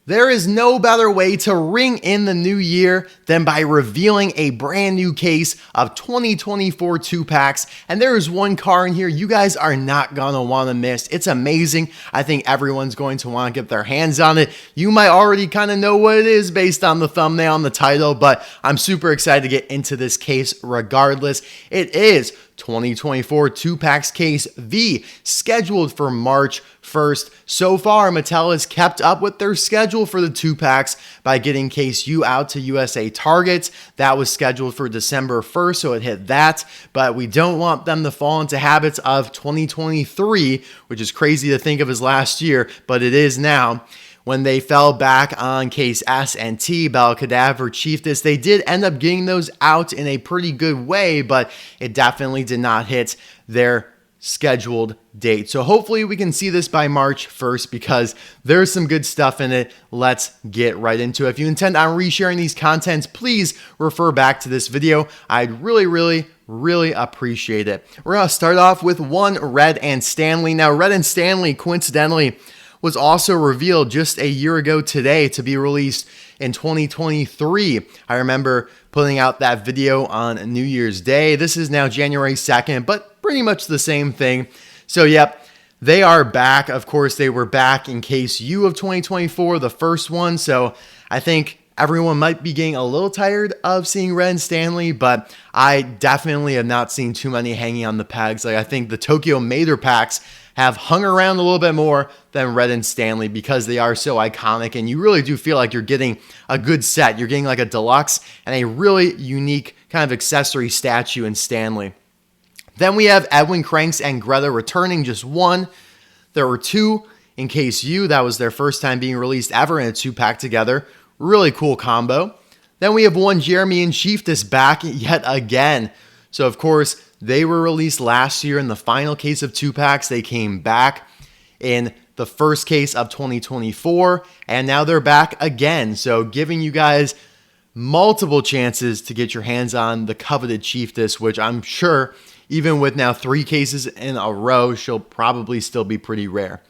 There is no better way to ring in the new year than by revealing a brand new case of 2024 2-packs. And there is one car in here you guys are not going to want to miss. It's amazing. I think everyone's going to want to get their hands on it. You might already kind of know what it is based on the thumbnail and the title, but I'm super excited to get into this case regardless. It is 2024 2-packs case V, scheduled for March 1st. So far, Mattel has kept up with their schedule for the 2-packs by getting case U out to USA Targets. That was scheduled for December 1st, so it hit that, but we don't want them to fall into habits of 2023, which is crazy to think of as last year, but it is now. When they fell back on case S and T, Bell Cadaver, Chiefess, they did end up getting those out in a pretty good way, but it definitely did not hit their scheduled date. So hopefully we can see this by March 1st because there's some good stuff in it. Let's get right into it. If you intend on resharing these contents, please refer back to this video. I'd really appreciate it. We're going to start off with one Red and Stanley. Now, Red and Stanley, coincidentally, was also revealed just a year ago today to be released in 2023. I remember putting out that video on New Year's Day. This is now January 2nd, but pretty much the same thing. So, yep, they are back. Of course, they were back in case U of 2024, the first one. So I think everyone might be getting a little tired of seeing Red and Stanley, but I definitely have not seen too many hanging on the pegs. Like, I think the Tokyo Mater packs have hung around a little bit more than Red and Stanley because they are so iconic, and you really do feel like you're getting a good set. You're getting like a deluxe and a really unique kind of accessory statue in Stanley. Then we have Edwin Cranks and Greta returning, just one. There were two in case U. That was their first time being released ever in a 2-pack together. Really cool combo. Then we have one Jeremy and Chiefess back yet again. So, of course, they were released last year in the final case of 2-packs. They came back in the first case of 2024, and now they're back again. So, giving you guys multiple chances to get your hands on the coveted Chiefess, which I'm sure, even with now 3 cases in a row, she'll probably still be pretty rare.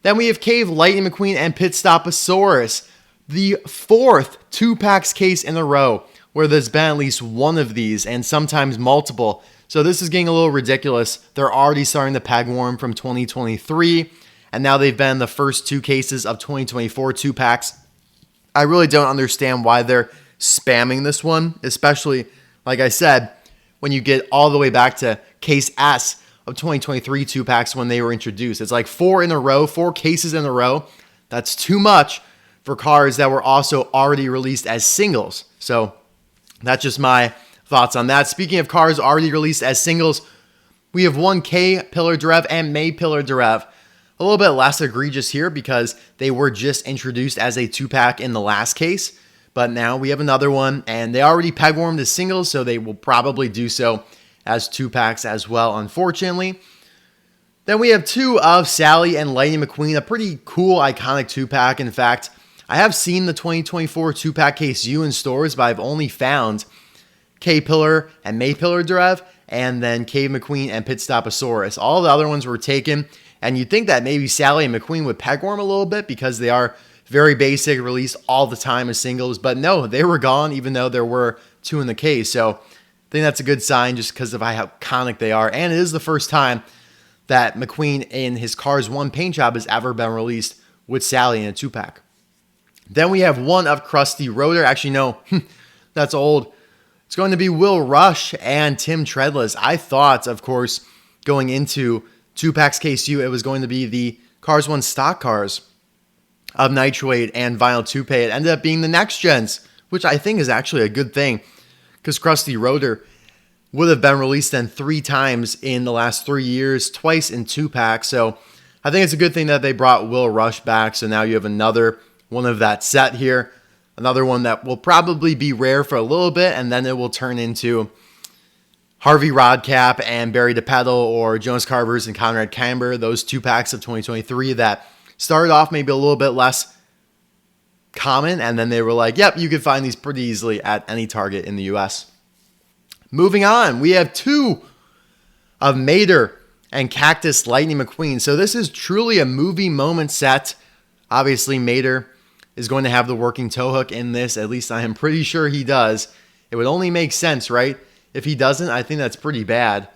Then we have Cave, Lightning McQueen, and Pitstoposaurus, the 4th 2-packs case in a row where there's been at least one of these and sometimes multiple. So this is getting a little ridiculous. They're already starting the peg warm from 2023, and now they've been the first 2 cases of 2024 2-packs. I really don't understand why they're spamming this one, especially, like I said, when you get all the way back to case S of 2023 2-packs when they were introduced. It's like 4 in a row, 4 cases in a row. That's too much for cars that were also already released as singles. So that's just my thoughts on that. Speaking of cars already released as singles, we have one K Pillar Derev and May Pillar Derev. A little bit less egregious here because they were just introduced as a 2-pack in the last case, but now we have another one, and they already peg warmed as singles, so they will probably do so as 2-packs as well, unfortunately. Then we have 2 of Sally and Lightning McQueen, a pretty cool, iconic 2-pack. In fact, I have seen the 2024 2-pack case U in stores, but I've only found K Pillar and May Pillar Derev, and then Cave McQueen and Pitstoposaurus. All the other ones were taken, and you'd think that maybe Sally and McQueen would peg warm a little bit because they are very basic, released all the time as singles, but no, they were gone even though there were 2 in the case. So I think that's a good sign just because of how iconic they are, and it is the first time that McQueen in his Cars 1 paint job has ever been released with Sally in a 2-pack. Then we have one of Krusty Rotor. Actually, no, that's old. It's going to be Will Rusch and Tim Treadless. I thought, of course, going into 2-packs case U, it was going to be the Cars 1 stock cars of Nitroid and Vinyl Toupee. It ended up being the next gens, which I think is actually a good thing because Krusty Rotor would have been released then 3 times in the last 3 years, twice in 2-packs. So I think it's a good thing that they brought Will Rusch back. So now you have another one of that set here. Another one that will probably be rare for a little bit, and then it will turn into Harvey Rodcap and Barry DePedal or Jonas Carvers and Conrad Camber, those 2-packs of 2023 that started off maybe a little bit less common, and then they were like, yep, you can find these pretty easily at any Target in the US. Moving on, we have 2 of Mater and Cactus Lightning McQueen. So this is truly a movie moment set. Obviously, Mater is going to have the working tow hook in this. At least I am pretty sure he does. It would only make sense, right? If he doesn't, I think that's pretty bad.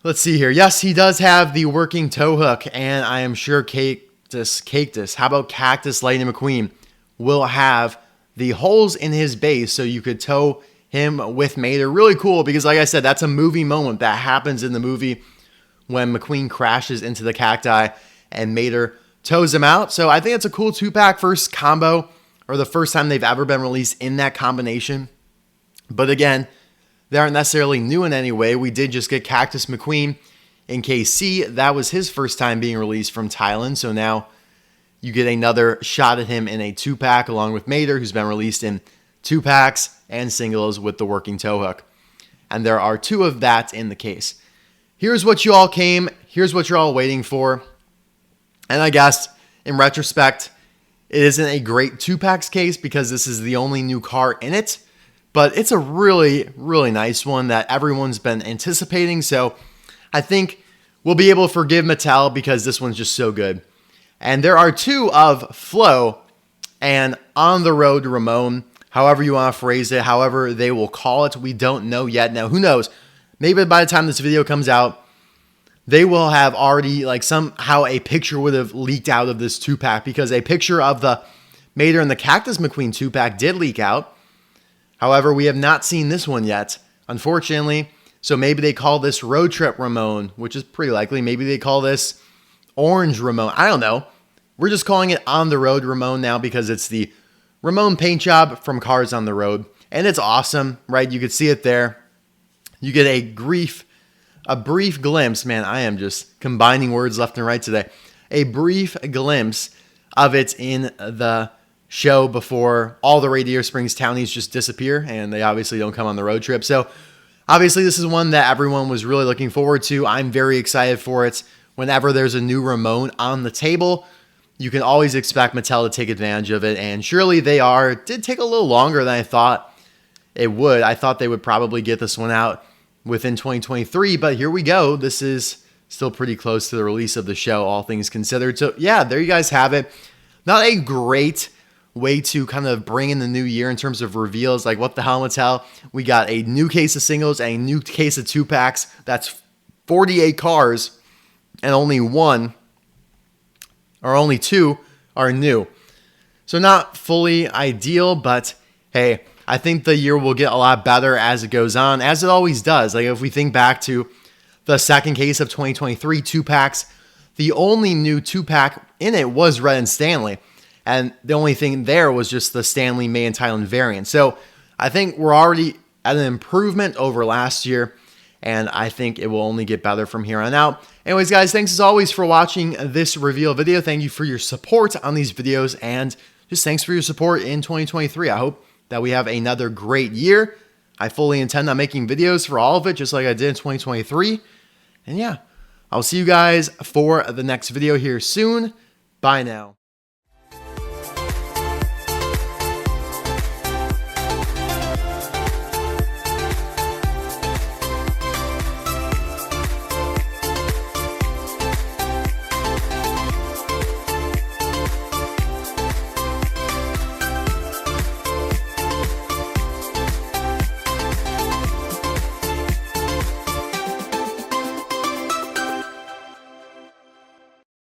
Let's see here. Yes, he does have the working tow hook, and I am sure Cactus, how about Cactus Lightning McQueen, will have the holes in his base so you could tow him with Mater. Really cool because, like I said, that's a movie moment that happens in the movie when McQueen crashes into the cacti and Mater tows him out. So I think it's a cool 2-pack first combo, or the first time they've ever been released in that combination. But again, they aren't necessarily new in any way. We did just get Cactus McQueen in KC. That was his first time being released from Thailand. So now you get another shot at him in a 2-pack along with Mater, who's been released in 2-packs and singles with the working tow hook. And there are 2 of that in the case. Here's what you all came. Here's what you're all waiting for. And I guess in retrospect, it isn't a great 2-packs case because this is the only new car in it. But it's a really, really nice one that everyone's been anticipating. So I think we'll be able to forgive Mattel because this one's just so good. And there are 2 of Flo and On the Road Ramone, however you want to phrase it, however they will call it. We don't know yet. Now, who knows? Maybe by the time this video comes out, they will have already, like, somehow a picture would have leaked out of this 2-pack because a picture of the Mater and the Cactus McQueen 2-pack did leak out. However, we have not seen this one yet, unfortunately. So maybe they call this Road Trip Ramone, which is pretty likely. Maybe they call this Orange Ramone. I don't know. We're just calling it On the Road Ramone now because it's the Ramone paint job from Cars on the Road. And it's awesome, right? You could see it there. You get a brief glimpse. Man, I am just combining words left and right today. A brief glimpse of it in the show before all the Radiator Springs townies just disappear and they obviously don't come on the road trip. So obviously this is one that everyone was really looking forward to. I'm very excited for it. Whenever there's a new Ramone on the table, you can always expect Mattel to take advantage of it, and surely they are. It did take a little longer than I thought it would. I thought they would probably get this one out within 2023, but here we go. This is still pretty close to the release of the show, all things considered. So yeah, there you guys have it. Not a great way to kind of bring in the new year in terms of reveals. Like, what the hell, Mattel? We got a new case of singles, a new case of 2-packs. That's 48 cars, and only 2 are new. So not fully ideal, but hey, I think the year will get a lot better as it goes on, as it always does. Like, if we think back to the second case of 2023 2-packs, the only new 2-pack in it was Red and Stanley. And the only thing there was just the Stanley May and Thailand variant. So I think we're already at an improvement over last year, and I think it will only get better from here on out. Anyways, guys, thanks as always for watching this reveal video. Thank you for your support on these videos, and just thanks for your support in 2023. I hope that we have another great year. I fully intend on making videos for all of it, just like I did in 2023. And yeah, I'll see you guys for the next video here soon. Bye now.